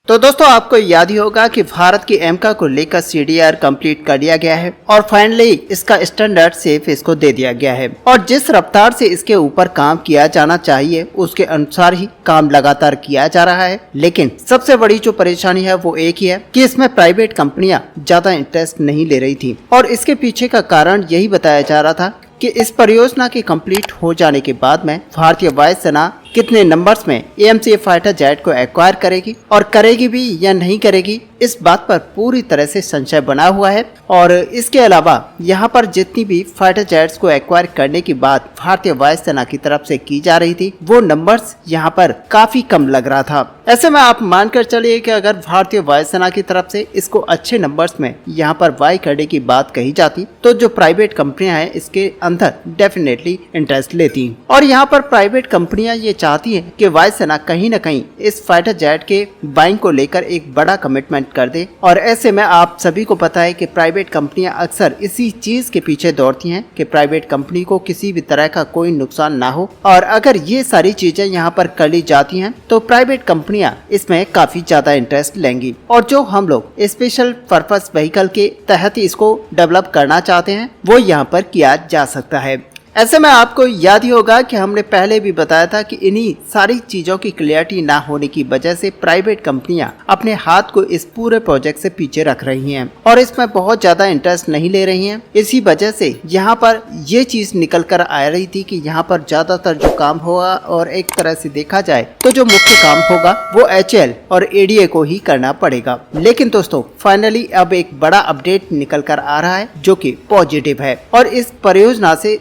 तो दोस्तों आपको याद ही होगा कि भारत की एमका को लेकर सीडीआर कंप्लीट कर दिया गया है और फाइनली इसका स्टैंडर्ड सेफ इसको दे दिया गया है और जिस रफ्तार से इसके ऊपर काम किया जाना चाहिए उसके अनुसार ही काम लगातार किया जा रहा है। लेकिन सबसे बड़ी जो परेशानी है वो एक ही है कि इसमें प्राइवेट कंपनियां ज्यादा इंटरेस्ट नहीं ले रही थी और इसके पीछे का कारण यही बताया जा रहा था कि इस परियोजना के कंप्लीट हो जाने के बाद में भारतीय वायुसेना कितने नंबर्स में AMC फाइटर जेट को एक्वायर करेगी और करेगी भी या नहीं करेगी, इस बात पर पूरी तरह से संशय बना हुआ है। और इसके अलावा यहाँ पर जितनी भी फाइटर जेट्स को एक्वायर करने की बात भारतीय वायुसेना की तरफ से की जा रही थी वो नंबर्स यहाँ पर काफी कम लग रहा था। ऐसे में आप मानकर चलिए कि अगर भारतीय वायुसेना की तरफ से इसको अच्छे नंबर्स में यहाँ पर बाय करने की बात कही जाती तो जो प्राइवेट कंपनियां हैं इसके अंदर डेफिनेटली इंटरेस्ट लेती और यहाँ पर प्राइवेट कंपनियां ये चाहती है कि वायुसेना कहीं न कहीं इस फाइटर जेट के बाइंग को लेकर एक बड़ा कमिटमेंट कर दे। और ऐसे में आप सभी को पता है कि प्राइवेट कंपनियां अक्सर इसी चीज के पीछे दौड़ती हैं कि प्राइवेट कंपनी को किसी भी तरह का कोई नुकसान ना हो और अगर ये सारी चीजें यहाँ पर कर ली जाती हैं तो प्राइवेट कंपनियां इसमें काफी ज्यादा इंटरेस्ट लेंगी और जो हम लोग स्पेशल पर्पस व्हीकल के तहत इसको डेवलप करना चाहते हैं वो यहाँ पर किया जा सकता है। ऐसे में आपको याद ही होगा कि हमने पहले भी बताया था कि इन्हीं सारी चीजों की क्लियरिटी ना होने की वजह से प्राइवेट कंपनियां अपने हाथ को इस पूरे प्रोजेक्ट से पीछे रख रही हैं और इसमें बहुत ज्यादा इंटरेस्ट नहीं ले रही हैं। इसी वजह से यहाँ पर ये चीज निकल कर आ रही थी कि यहाँ पर ज्यादातर जो काम होगा और एक तरह से देखा जाए तो जो मुख्य काम होगा वो HAL और ADA को ही करना पड़ेगा। लेकिन दोस्तों फाइनली अब एक बड़ा अपडेट निकल कर आ रहा है जो कि पॉजिटिव है और इस परियोजना से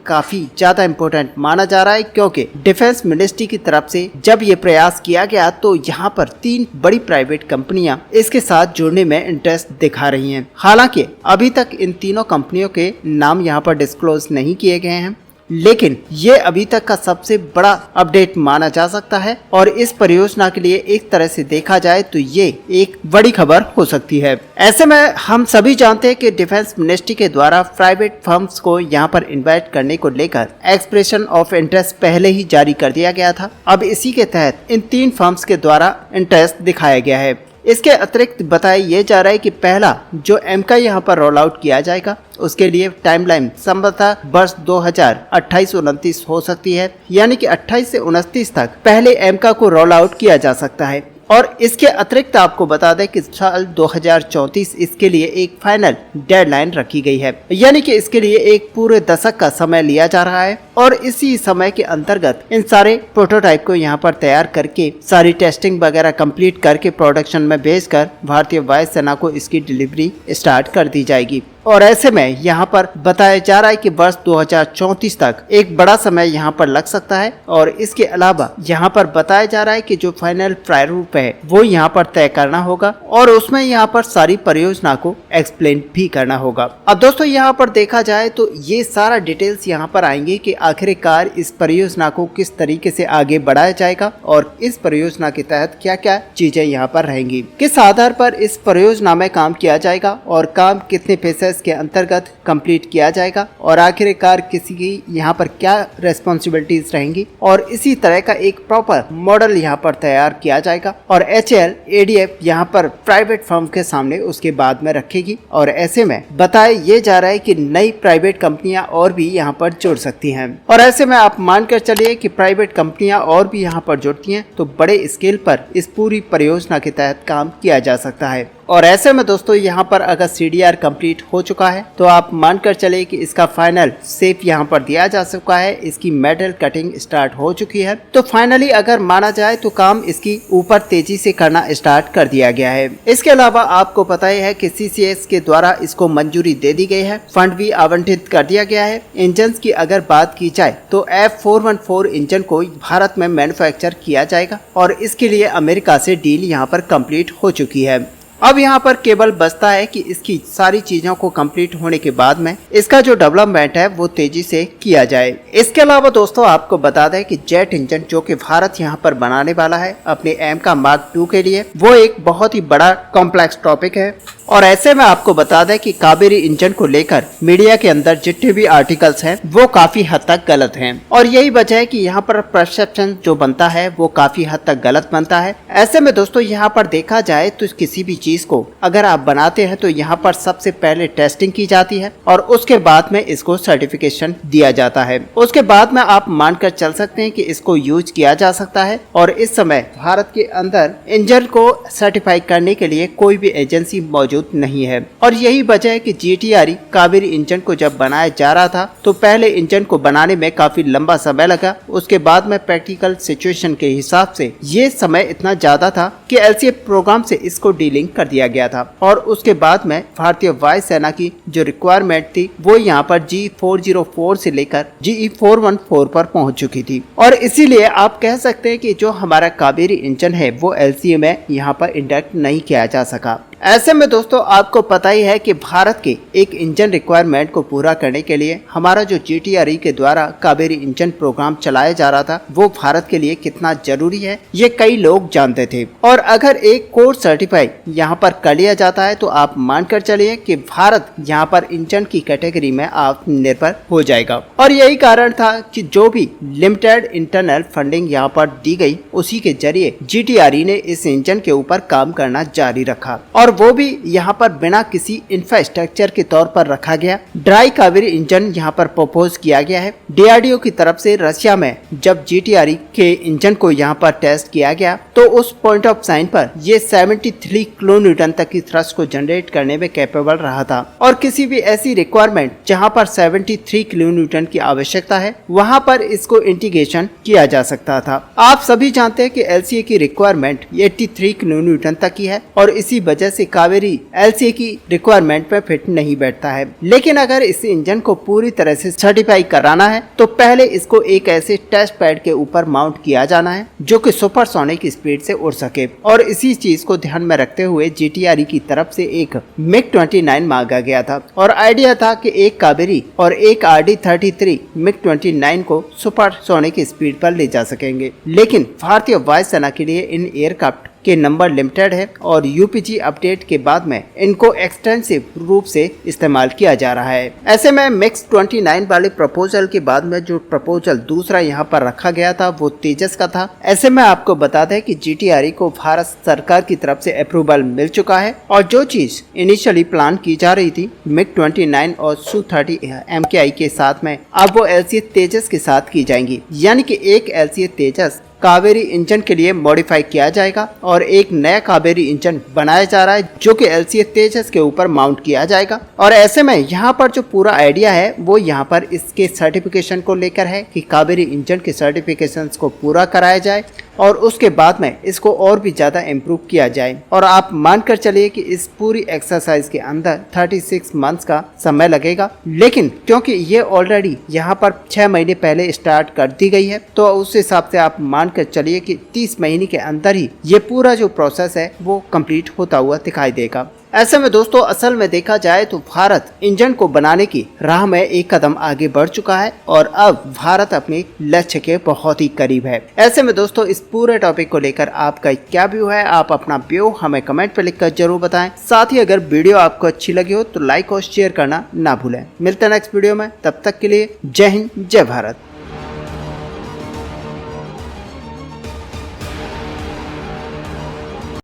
काफी ज्यादा इम्पोर्टेंट माना जा रहा है क्योंकि डिफेंस मिनिस्ट्री की तरफ से जब ये प्रयास किया गया तो यहाँ पर 3 बड़ी प्राइवेट कंपनियां इसके साथ जुड़ने में इंटरेस्ट दिखा रही हैं। हालांकि अभी तक इन तीनों कंपनियों के नाम यहाँ पर डिस्क्लोज नहीं किए गए हैं लेकिन ये अभी तक का सबसे बड़ा अपडेट माना जा सकता है और इस परियोजना के लिए एक तरह से देखा जाए तो ये एक बड़ी खबर हो सकती है। ऐसे में हम सभी जानते हैं कि डिफेंस मिनिस्ट्री के द्वारा प्राइवेट फर्म्स को यहाँ पर इन्वाइट करने को लेकर एक्सप्रेशन ऑफ इंटरेस्ट पहले ही जारी कर दिया गया था। अब इसी के तहत इन 3 फर्म्स के द्वारा इंटरेस्ट दिखाया गया है। इसके अतिरिक्त बताया ये जा रहा है कि पहला जो एमका यहाँ पर रोल आउट किया जाएगा उसके लिए टाइमलाइन संभवतः वर्ष 2028-29 हो सकती है, यानी कि 28 से 29 तक पहले एमका को रोल आउट किया जा सकता है। और इसके अतिरिक्त आपको बता दें कि साल 2034 इसके लिए एक फाइनल डेडलाइन रखी गई है, यानी कि इसके लिए एक पूरे दशक का समय लिया जा रहा है और इसी समय के अंतर्गत इन सारे प्रोटोटाइप को यहाँ पर तैयार करके सारी टेस्टिंग वगैरह कंप्लीट करके प्रोडक्शन में भेजकर भारतीय वायुसेना को इसकी डिलीवरी स्टार्ट कर दी जाएगी। और ऐसे में यहाँ पर बताया जा रहा है कि वर्ष 2034 तक एक बड़ा समय यहाँ पर लग सकता है और इसके अलावा यहाँ पर बताया जा रहा है कि जो फाइनल प्रारूप है वो यहाँ पर तय करना होगा और उसमें यहाँ पर सारी परियोजना को एक्सप्लेन भी करना होगा। अब दोस्तों यहाँ पर देखा जाए तो ये सारा डिटेल्स यहाँ पर आएंगे कि आखिरकार इस परियोजना को किस तरीके से आगे बढ़ाया जाएगा और इस परियोजना के तहत क्या क्या चीजें यहाँ पर रहेंगी, किस आधार पर इस परियोजना में काम किया जाएगा और काम कितने फेसेस के अंतर्गत कंप्लीट किया जाएगा और आखिरकार किसी की यहाँ पर क्या रेस्पॉन्सिबिलिटीज रहेंगी और इसी तरह का एक प्रॉपर मॉडल यहाँ पर तैयार किया जाएगा और HAL ADF यहाँ पर प्राइवेट फर्म के सामने उसके बाद में रखेगी। और ऐसे में बताया ये जा रहा है कि नई प्राइवेट कंपनियां और भी यहाँ पर जुड़ सकती हैं और ऐसे में आप मानकर चलिए कि प्राइवेट कंपनियां और भी यहाँ पर जुड़ती हैं तो बड़े स्केल पर इस पूरी परियोजना के तहत काम किया जा सकता है। और ऐसे में दोस्तों यहाँ पर अगर CDR कंप्लीट हो चुका है तो आप मानकर चले कि इसका फाइनल सेफ यहाँ पर दिया जा चुका है, इसकी मेटल कटिंग स्टार्ट हो चुकी है। तो फाइनली अगर माना जाए तो काम इसकी ऊपर तेजी से करना स्टार्ट कर दिया गया है। इसके अलावा आपको पता ही है कि CCS के द्वारा इसको मंजूरी दे दी गई है, फंड भी आवंटित कर दिया गया है। इंजन की अगर बात की जाए तो F414 इंजन को भारत में मैन्युफैक्चर किया जाएगा और इसके लिए अमेरिका से डील यहाँ पर कंप्लीट हो चुकी है। अब यहाँ पर केवल बचता है कि इसकी सारी चीजों को कंप्लीट होने के बाद में इसका जो डेवलपमेंट है वो तेजी से किया जाए। इसके अलावा दोस्तों आपको बता दें कि जेट इंजन जो कि भारत यहाँ पर बनाने वाला है अपने एमका मार्क 2 के लिए, वो एक बहुत ही बड़ा कॉम्प्लेक्स टॉपिक है। और ऐसे में आपको बता दें कि कावेरी इंजन को लेकर मीडिया के अंदर जितने भी आर्टिकल्स हैं वो काफी हद तक गलत हैं और यही वजह है कि यहाँ पर परसेप्शन जो बनता है वो काफी हद तक गलत बनता है। ऐसे में दोस्तों यहाँ पर देखा जाए तो किसी भी चीज को अगर आप बनाते हैं तो यहाँ पर सबसे पहले टेस्टिंग की जाती है और उसके बाद में इसको सर्टिफिकेशन दिया जाता है। उसके बाद में आप मानकर चल सकते हैं कि इसको यूज किया जा सकता है। और इस समय भारत के अंदर इंजन को सर्टिफाई करने के लिए कोई भी एजेंसी मौजूद नहीं है और यही वजह है कि GTRE कावेरी इंजन को जब बनाया जा रहा था तो पहले इंजन को बनाने में काफी लंबा समय लगा। उसके बाद में प्रैक्टिकल सिचुएशन के हिसाब से ये समय इतना ज्यादा था कि LCA प्रोग्राम से इसको डीलिंग कर दिया गया था और उसके बाद में भारतीय वायुसेना की जो रिक्वायरमेंट थी वो यहाँ पर G404 से लेकर GE414 पर पहुंच चुकी थी और इसीलिए आप कह सकते हैं कि जो हमारा कावेरी इंजन है वो LCA में यहाँ पर इंडक्ट नहीं किया जा सका। ऐसे में दोस्तों आपको पता ही है कि भारत के एक इंजन रिक्वायरमेंट को पूरा करने के लिए हमारा जो GTRE के द्वारा कावेरी इंजन प्रोग्राम चलाया जा रहा था वो भारत के लिए कितना जरूरी है ये कई लोग जानते थे। और अगर एक कोर्स सर्टिफाई यहाँ पर कर लिया जाता है तो आप मानकर चलिए कि भारत यहाँ पर इंजन की कैटेगरी में आत्मनिर्भर हो जाएगा। और यही कारण था कि जो भी लिमिटेड इंटरनल फंडिंग यहाँ पर दी गई उसी के जरिए GTRE ने इस इंजन के ऊपर काम करना जारी रखा और वो भी यहाँ पर बिना किसी इंफ्रास्ट्रक्चर के तौर पर रखा गया। ड्राई कावेरी इंजन यहाँ पर प्रपोज किया गया है। DRDO की तरफ से रशिया में जब GTRE के इंजन को यहाँ पर टेस्ट किया गया तो उस पॉइंट ऑफ साइन पर ये 73 किलोन्यूटन तक की थ्रस्ट को जनरेट करने में कैपेबल रहा था और किसी भी ऐसी रिक्वायरमेंट जहाँ पर 73 किलोन्यूटन की आवश्यकता है वहाँ पर इसको इंटीग्रेशन किया जा सकता था। आप सभी जानते हैं कि LCA की रिक्वायरमेंट 83 किलोन्यूटन तक की है और इसी वजह से कावेरी LCA की रिक्वायरमेंट पे फिट नहीं बैठता है। लेकिन अगर इस इंजन को पूरी तरह से सर्टिफाई कराना है तो पहले इसको एक ऐसे टेस्ट पैड के ऊपर माउंट किया जाना है जो कि सुपरसोनिक स्पीड से उड़ सके और इसी चीज को ध्यान में रखते हुए GTRE की तरफ से एक MiG-29 मांगा गया था और आइडिया था कि एक कावेरी और एक RD-33 MiG-29 को सुपरसोनिक स्पीड पर ले जा सकेंगे। लेकिन भारतीय वायुसेना के लिए इन एयरक्राफ्ट के नंबर लिमिटेड है और UPG अपडेट के बाद में इनको एक्सटेंसिव रूप से इस्तेमाल किया जा रहा है। ऐसे में MiG-29 वाले प्रपोजल के बाद में जो प्रपोजल दूसरा यहाँ पर रखा गया था वो तेजस का था। ऐसे में आपको बता दें कि GTRE को भारत सरकार की तरफ से अप्रूवल मिल चुका है और जो चीज इनिशियली प्लान की जा रही थी MiG-29 और Su-30 MKI के साथ में अब वो LCA तेजस के साथ की जाएंगी, यानी कि एक LCA तेजस कावेरी इंजन के लिए मॉडिफाई किया जाएगा और एक नया कावेरी इंजन बनाया जा रहा है जो कि LCA तेजस के ऊपर माउंट किया जाएगा। और ऐसे में यहाँ पर जो पूरा आइडिया है वो यहाँ पर इसके सर्टिफिकेशन को लेकर है कि कावेरी इंजन के सर्टिफिकेशंस को पूरा कराया जाए और उसके बाद में इसको और भी ज्यादा इम्प्रूव किया जाए। और आप मानकर चलिए कि इस पूरी एक्सरसाइज के अंदर 36 मंथ्स का समय लगेगा, लेकिन क्योंकि ये ऑलरेडी यहाँ पर 6 महीने पहले स्टार्ट कर दी गई है तो उस हिसाब से आप मानकर चलिए कि 30 महीने के अंदर ही ये पूरा जो प्रोसेस है वो कंप्लीट होता हुआ दिखाई देगा। ऐसे में दोस्तों असल में देखा जाए तो भारत इंजन को बनाने की राह में एक कदम आगे बढ़ चुका है और अब भारत अपने लक्ष्य के बहुत ही करीब है। ऐसे में दोस्तों इस पूरे टॉपिक को लेकर आपका क्या व्यू है, आप अपना व्यू हमें कमेंट पर लिखकर जरूर बताएं। साथ ही अगर वीडियो आपको अच्छी लगी हो तो लाइक और शेयर करना ना भूलें। मिलते हैं नेक्स्ट वीडियो में, तब तक के लिए जय हिंद जय भारत।